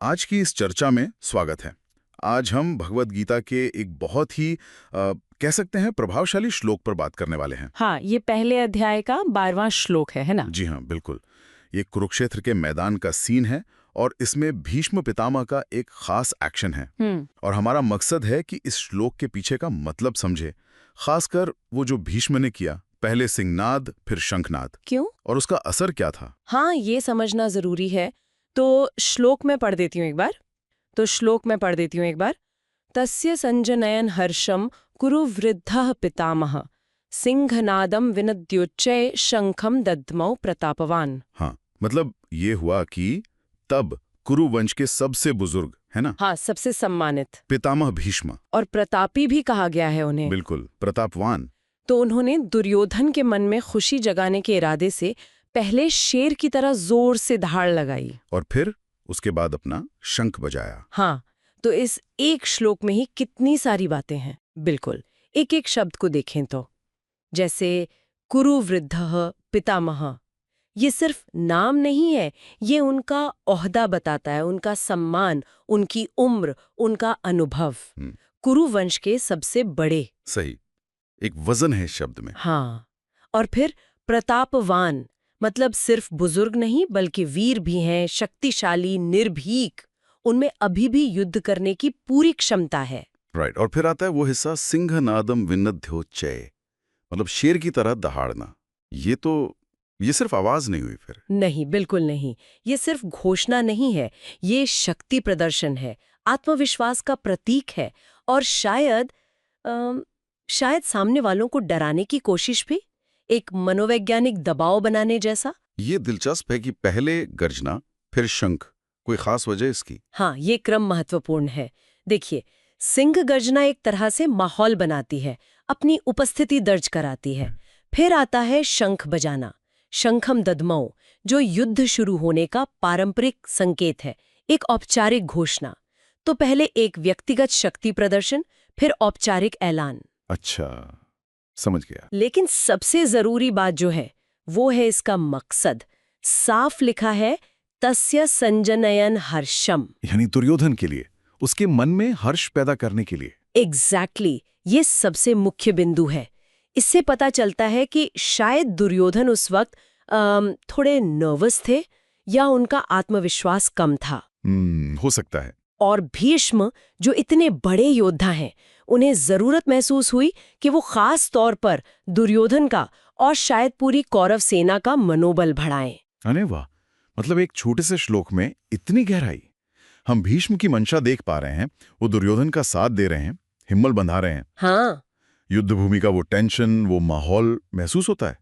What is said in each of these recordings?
आज की इस चर्चा में स्वागत है। आज हम भगवत गीता के एक बहुत ही कह सकते हैं प्रभावशाली श्लोक पर बात करने वाले हैं। हाँ, ये पहले अध्याय का 12वां श्लोक है ना? जी हाँ, बिल्कुल। ये कुरुक्षेत्र के मैदान का सीन है और इसमें भीष्म पितामह का एक खास एक्शन है। और हमारा मकसद है कि इस श्लोक के पीछे का मतलब समझे, खासकर वो जो भीष्म ने किया, पहले सिंहनाद फिर शंखनाद, क्यों? और उसका असर क्या था। हाँ, ये समझना जरूरी है। तो श्लोक में पढ़ देती हूँ एक बार। तस्य संजनयन हर्षम कुरु वृद्धः पितामह सिंहनादम विनद्योच्चय शंखम दद्मौ प्रतापवान। हाँ, मतलब ये हुआ कि तब कुरु वंश के सबसे बुजुर्ग, है ना, हाँ, सबसे सम्मानित पितामह भीष्म, और प्रतापी भी कहा गया है उन्हें। बिल्कुल प्रतापवान, तो उन्होंने दुर्योधन के मन में खुशी जगाने के इरादे से पहले शेर की तरह जोर से दहाड़ लगाई और फिर उसके बाद अपना शंख बजाया। हाँ, तो इस एक श्लोक में ही कितनी सारी बातें हैं। बिल्कुल, एक एक शब्द को देखें तो जैसे कुरु वृद्धः पितामह, ये सिर्फ नाम नहीं है, ये उनका ओहदा बताता है, उनका सम्मान, उनकी उम्र, उनका अनुभव। कुरु वंश के सबसे बड़े। सही, एक वजन है इस शब्द में। हाँ, और फिर प्रतापवान, मतलब सिर्फ बुजुर्ग नहीं बल्कि वीर भी हैं, शक्तिशाली, निर्भीक, उनमें अभी भी युद्ध करने की पूरी क्षमता है। राइट, और फिर आता है वो हिस्सा सिंहनादम विनद्योच्चय, मतलब शेर की तरह दहाड़ना। ये सिर्फ आवाज नहीं हुई फिर। नहीं, बिल्कुल नहीं। ये सिर्फ घोषणा नहीं है, ये शक्ति प्रदर्शन है, आत्मविश्वास का प्रतीक है, और शायद सामने वालों को डराने की कोशिश भी, एक मनोवैज्ञानिक दबाव बनाने जैसा। ये दिलचस्प है कि पहले गर्जना फिर शंख, कोई खास वजह इसकी? हाँ, ये क्रम महत्वपूर्ण है। देखिए, सिंह गर्जना एक तरह से माहौल बनाती है, अपनी उपस्थिति दर्ज कराती है। फिर आता है शंख बजाना, शंखम दद्मौ, जो युद्ध शुरू होने का पारंपरिक संकेत है, एक औपचारिक घोषणा। तो पहले एक व्यक्तिगत शक्ति प्रदर्शन, फिर औपचारिक ऐलान। अच्छा, समझ गया। लेकिन सबसे जरूरी बात जो है वो है इसका मकसद। साफ लिखा है तस्य संजनयन हर्षम, यानी दुर्योधन के लिए, उसके मन में हर्ष पैदा करने के लिए। एग्जैक्टली, ये सबसे मुख्य बिंदु है। इससे पता चलता है कि शायद दुर्योधन उस वक्त थोड़े नर्वस थे या उनका आत्मविश्वास कम था। हो सकता है। और भीष्म, जो इतने बड़े योद्धा हैं, उन्हें जरूरत महसूस हुई कि वो खास तौर पर दुर्योधन का और शायद पूरी कौरव सेना का मनोबल बढ़ाएं। अरे वाह, मतलब एक छोटे से श्लोक में इतनी गहराई। हम भीष्म की मंशा देख पा रहे हैं, वो दुर्योधन का साथ दे रहे हैं, हिम्मत बंधा रहे हैं। हाँ, युद्ध भूमि का वो टेंशन, वो माहौल महसूस होता है।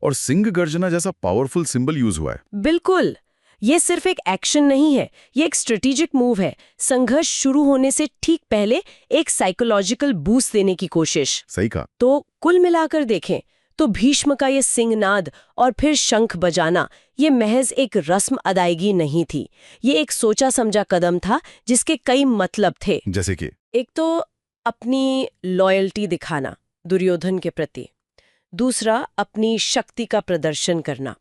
और सिंह गर्जना जैसा पावरफुल सिंबल यूज हुआ है। बिल्कुल। ये सिर्फ एक एक्शन नहीं है, ये एक स्ट्रेटेजिक मूव है। संघर्ष शुरू होने से ठीक पहले एक साइकोलॉजिकल बूस्ट देने की कोशिश। सही कहा। तो कुल मिलाकर देखें तो भीष्म का ये सिंहनाद और फिर शंख बजाना, ये महज एक रस्म अदायगी नहीं थी। ये एक सोचा समझा कदम था जिसके कई मतलब थे। जैसे कि एक तो अपनी लॉयल्टी दिखाना दुर्योधन के प्रति, दूसरा अपनी शक्ति का प्रदर्शन करना,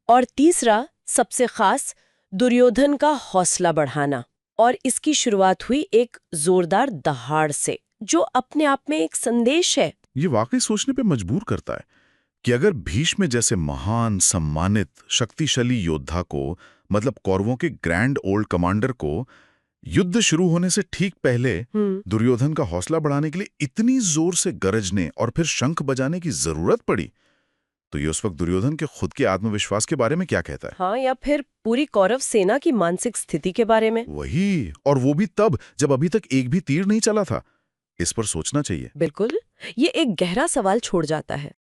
और तीसरा सबसे खास दुर्योधन का हौसला बढ़ाना। और इसकी शुरुआत हुई एक जोरदार दहाड़ से, जो अपने आप में एक संदेश है। ये वाकई सोचने पे मजबूर करता है कि अगर भीष्म जैसे महान, सम्मानित, शक्तिशाली योद्धा को, मतलब कौरवों के ग्रैंड ओल्ड कमांडर को, युद्ध शुरू होने से ठीक पहले दुर्योधन का हौसला बढ़ाने के लिए इतनी जोर से गरजने और फिर शंख बजाने की जरूरत पड़ी, तो ये उस वक्त दुर्योधन के खुद के आत्मविश्वास के बारे में क्या कहता है? हाँ, या फिर पूरी कौरव सेना की मानसिक स्थिति के बारे में। वही, और वो भी तब जब अभी तक एक भी तीर नहीं चला था। इस पर सोचना चाहिए। बिल्कुल, ये एक गहरा सवाल छोड़ जाता है।